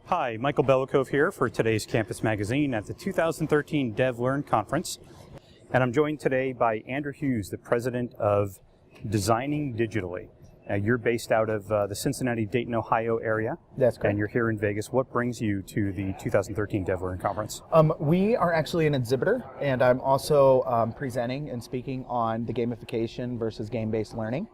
Hi, Michael Belikov here for today's Campus Magazine at the 2013 DevLearn Conference. And I'm joined today by Andrew Hughes, the president of Designing Digitally. You're based out of the Cincinnati, Dayton, Ohio area. That's correct. And you're here in Vegas. What brings you to the 2013 DevLearn Conference? We are actually an exhibitor, and I'm also presenting and speaking on the gamification versus game-based learning.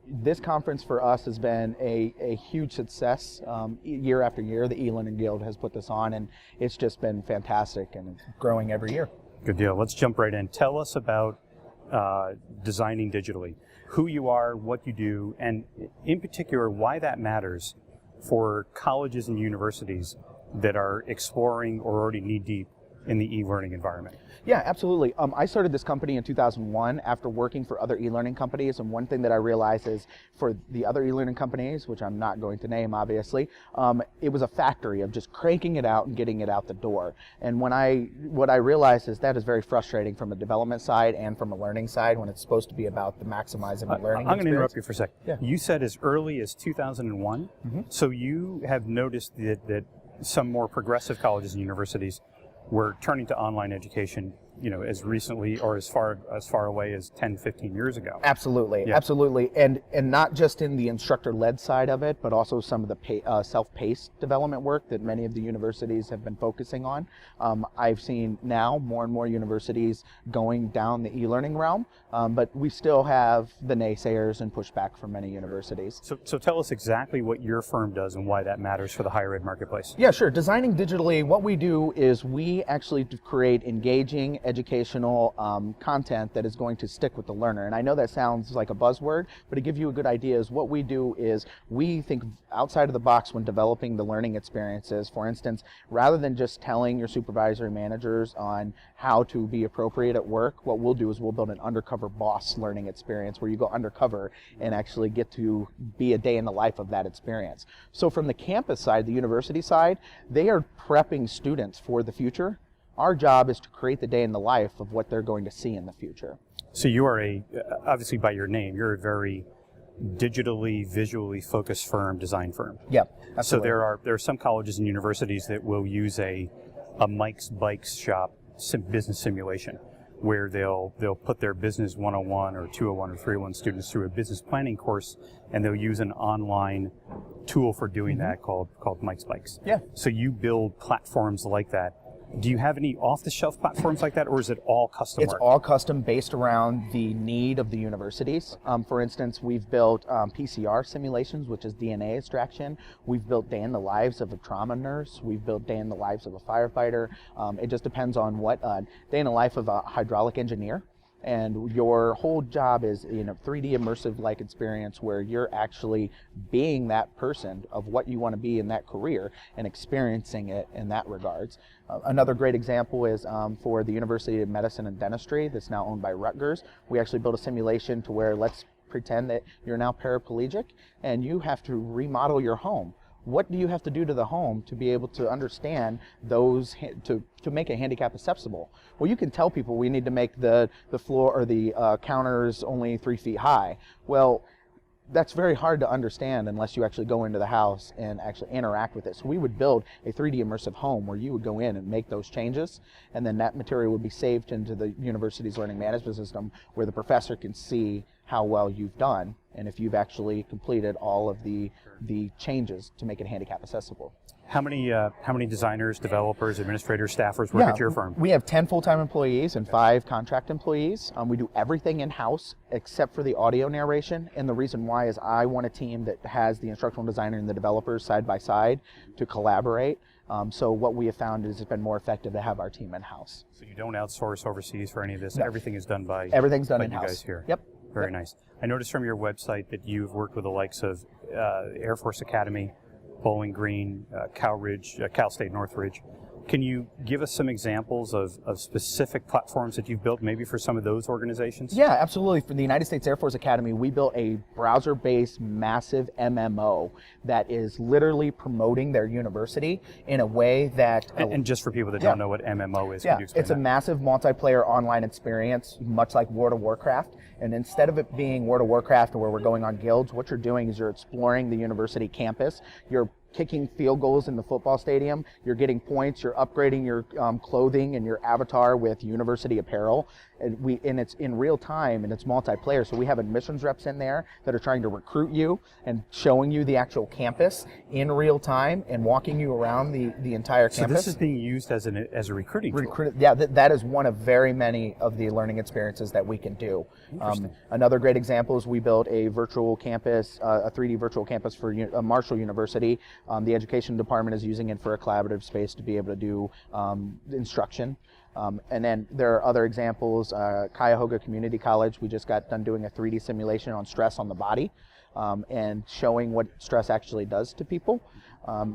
This conference for us has been a huge success year after year. The eLearning Guild has put this on, and it's just been fantastic and growing every year. Good deal. Let's jump right in. Tell us about Designing Digitally, who you are, what you do, and in particular why that matters for colleges and universities that are exploring or already knee-deep in the e-learning environment. Yeah, absolutely. I started this company in 2001 after working for other e-learning companies, and one thing that I realized is for the other e-learning companies, which I'm not going to name obviously, it was a factory of just cranking it out and getting it out the door. And what I realized is that is very frustrating from a development side and from a learning side when it's supposed to be about the maximizing the learning I'm going to interrupt you for a second. Yeah. You said as early as 2001, so you have noticed that some more progressive colleges and universities were turning to online education, as recently or as far away as 10, 15 years ago. Absolutely, Yeah. absolutely, and not just in the instructor-led side of it, but also some of the self-paced development work that many of the universities have been focusing on. I've seen now more and more universities going down the e-learning realm, but we still have the naysayers and pushback from many universities. So tell us exactly what your firm does and why that matters for the higher ed marketplace. Yeah, sure. Designing Digitally, what we do is we actually create engaging educational content that is going to stick with the learner. And I know that sounds like a buzzword, but to give you a good idea is what we do is we think outside of the box when developing the learning experiences. For instance, rather than just telling your supervisory managers on how to be appropriate at work, what we'll do is we'll build an undercover boss learning experience where you go undercover and actually get to be a day in the life of that experience. So from the campus side, the university side, they are prepping students for the future. Our job is to create the day in the life of what they're going to see in the future. So you are obviously by your name, you're a very digitally, visually focused firm, design firm. Yep, absolutely. So there are some colleges and universities that will use a Mike's Bikes shop business simulation, where they'll put their business 101 or 201 or 301 students through a business planning course, and they'll use an online tool for doing that called Mike's Bikes. Yeah. So you build platforms like that. Do you have any off-the-shelf platforms like that, or is it all custom It's work? all custom based around the need of the universities. For instance, we've built PCR simulations, which is DNA extraction. We've built day in the lives of a trauma nurse. We've built day in the lives of a firefighter. It just depends on what day in the life of a hydraulic engineer. And your whole job is in a 3D immersive-like experience where you're actually being that person of what you want to be in that career and experiencing it in that regards. Another great example is for the University of Medicine and Dentistry that's now owned by Rutgers. We actually built a simulation to where let's pretend that you're now paraplegic and you have to remodel your home. What do you have to do to the home to be able to understand those, to make a handicap accessible? Well, you can tell people we need to make the floor or the counters only 3 feet high. Well, that's very hard to understand unless you actually go into the house and actually interact with it. So we would build a 3D immersive home where you would go in and make those changes, and then that material would be saved into the university's learning management system where the professor can see how well you've done and if you've actually completed all of the changes to make it handicap accessible. How many designers, developers, administrators, staffers work at your firm? We have 10 full-time employees and 5 contract employees. We do everything in-house except for the audio narration, and the reason why is I want a team that has the instructional designer and the developers side by side to collaborate. So what we have found is it's been more effective to have our team in-house. So you don't outsource overseas for any of this? No. Everything is done by Everything's done by in-house. you guys here? Yep. Very nice. I noticed from your website that you've worked with the likes of Air Force Academy, Bowling Green, Cal State Northridge. Can you give us some examples of specific platforms that you've built, maybe for some of those organizations? Yeah, absolutely. For the United States Air Force Academy, we built a browser-based massive MMO that is literally promoting their university in a way that... And just for people that don't know what MMO is, can you explain it's a massive multiplayer online experience, much like World of Warcraft. And instead of it being World of Warcraft where we're going on guilds, what you're doing is you're exploring the university campus. You're kicking field goals in the football stadium. You're getting points. You're upgrading your clothing and your avatar with university apparel. And it's in real time and it's multiplayer. So we have admissions reps in there that are trying to recruit you and showing you the actual campus in real time and walking you around the entire campus. So this is being used as a recruiting tool. Yeah, that is one of very many of the learning experiences that we can do. Another great example is we built a virtual campus, a 3D virtual campus for Marshall University. The education department is using it for a collaborative space to be able to do instruction. And then there are other examples. Cuyahoga Community College, we just got done doing a 3D simulation on stress on the body and showing what stress actually does to people.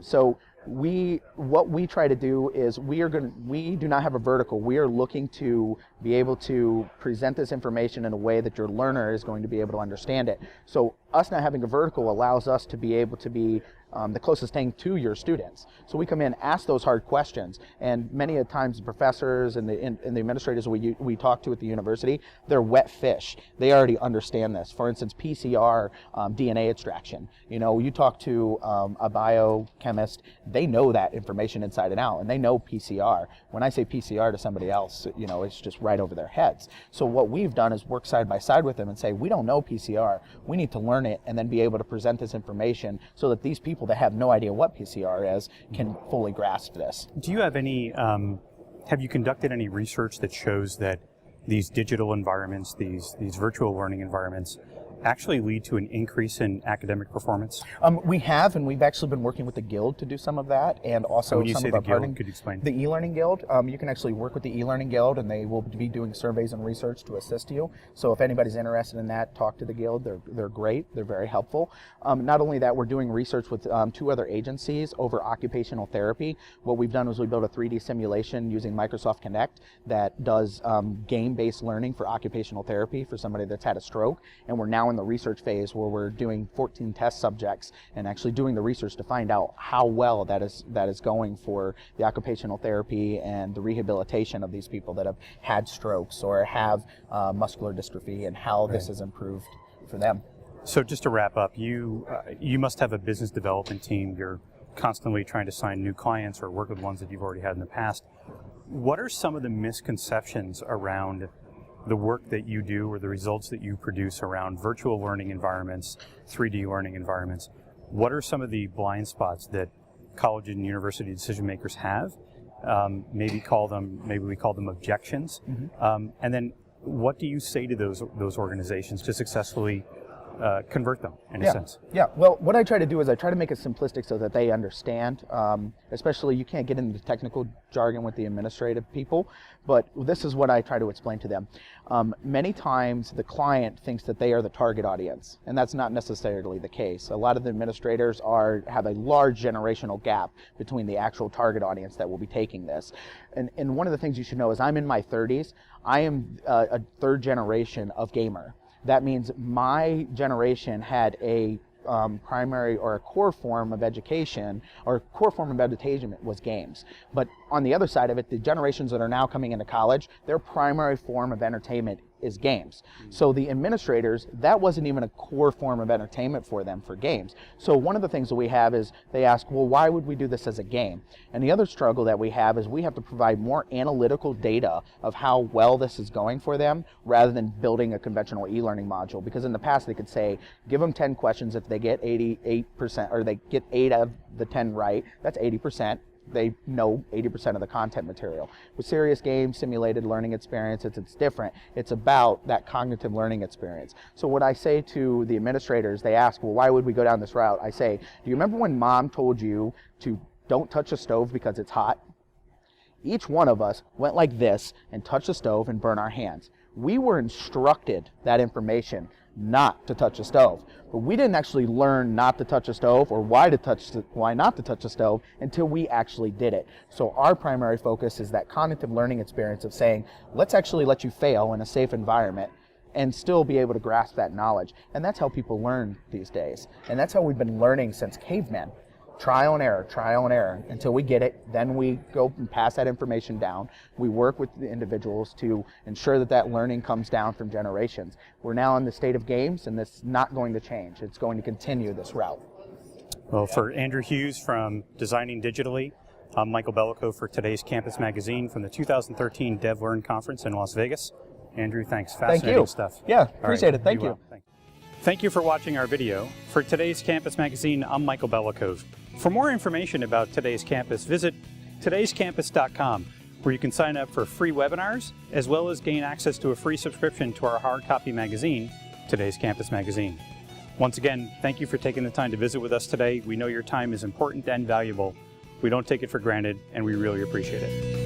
So what we try to do is we do not have a vertical. We are looking to be able to present this information in a way that your learner is going to be able to understand it. So us not having a vertical allows us to be able to be the closest thing to your students. So we come in, ask those hard questions, and many a times the professors and the administrators we talk to at the university, they're wet fish. They already understand this. For instance, PCR, DNA extraction. You talk to a biochemist, they know that information inside and out, and they know PCR. When I say PCR to somebody else, it's just right over their heads. So what we've done is work side by side with them and say, we don't know PCR. We need to learn it and then be able to present this information so that these people that have no idea what PCR is can fully grasp this. Do you have any, have you conducted any research that shows that these digital environments, these virtual learning environments, actually lead to an increase in academic performance? We have, and we've actually been working with the Guild to do some of that, and also when you some say of our the Guild, partnering. could you explain? The e-learning Guild, you can actually work with the e-learning Guild, and they will be doing surveys and research to assist you. So if anybody's interested in that, talk to the Guild. They're great. They're very helpful. Not only that, we're doing research with 2 other agencies over occupational therapy. What we've done is we built a 3D simulation using Microsoft Connect that does game-based learning for occupational therapy for somebody that's had a stroke, and we're now in the research phase where we're doing 14 test subjects and actually doing the research to find out how well that is going for the occupational therapy and the rehabilitation of these people that have had strokes or have muscular dystrophy, and how this has improved for them. So just to wrap up, you must have a business development team. You're constantly trying to sign new clients or work with ones that you've already had in the past. What are some of the misconceptions around the work that you do or the results that you produce around virtual learning environments, 3D learning environments? What are some of the blind spots that college and university decision makers have? Maybe we call them objections. And then what do you say to those organizations to successfully convert them in a sense? Yeah, well, what I try to do is I try to make it simplistic so that they understand. Especially, you can't get into the technical jargon with the administrative people, but this is what I try to explain to them. Many times the client thinks that they are the target audience, and that's not necessarily the case. A lot of the administrators have a large generational gap between the actual target audience that will be taking this. And one of the things you should know is I'm in my 30s. I am a third generation of gamer. That means my generation had a primary or a core form of education, or core form of entertainment was games. But on the other side of it, the generations that are now coming into college, their primary form of entertainment is games. So the administrators, that wasn't even a core form of entertainment for them for games. So one of the things that we have is they ask, well, why would we do this as a game? And the other struggle that we have is we have to provide more analytical data of how well this is going for them rather than building a conventional e-learning module. Because in the past they could say, give them 10 questions. If they get 88%, or they get 8 out of the 10 right, that's 80%. They know 80% of the content material. With serious game simulated learning experience, it's different. It's about that cognitive learning experience. So what I say to the administrators, they ask, well, why would we go down this route? I say, do you remember when mom told you to don't touch a stove because it's hot? Each one of us went like this and touched the stove and burned our hands. We were instructed that information not to touch a stove, but we didn't actually learn not to touch a stove or why not to touch a stove until we actually did it. So our primary focus is that cognitive learning experience of saying, let's actually let you fail in a safe environment and still be able to grasp that knowledge. And that's how people learn these days. And that's how we've been learning since cavemen. Trial and error, until we get it. Then we go and pass that information down. We work with the individuals to ensure that that learning comes down from generations. We're now in the state of games, and that's not going to change. It's going to continue this route. Well, for Andrew Hughes from Designing Digitally, I'm Michael Bellico for today's Campus Magazine from the 2013 DevLearn Conference in Las Vegas. Andrew, thanks. Fascinating stuff. Yeah, appreciate it. Thank you. Thank you for watching our video. For today's Campus Magazine, I'm Michael Bellico. For more information about today's campus, visit todayscampus.com, where you can sign up for free webinars, as well as gain access to a free subscription to our hard copy magazine, Today's Campus Magazine. Once again, thank you for taking the time to visit with us today. We know your time is important and valuable. We don't take it for granted, and we really appreciate it.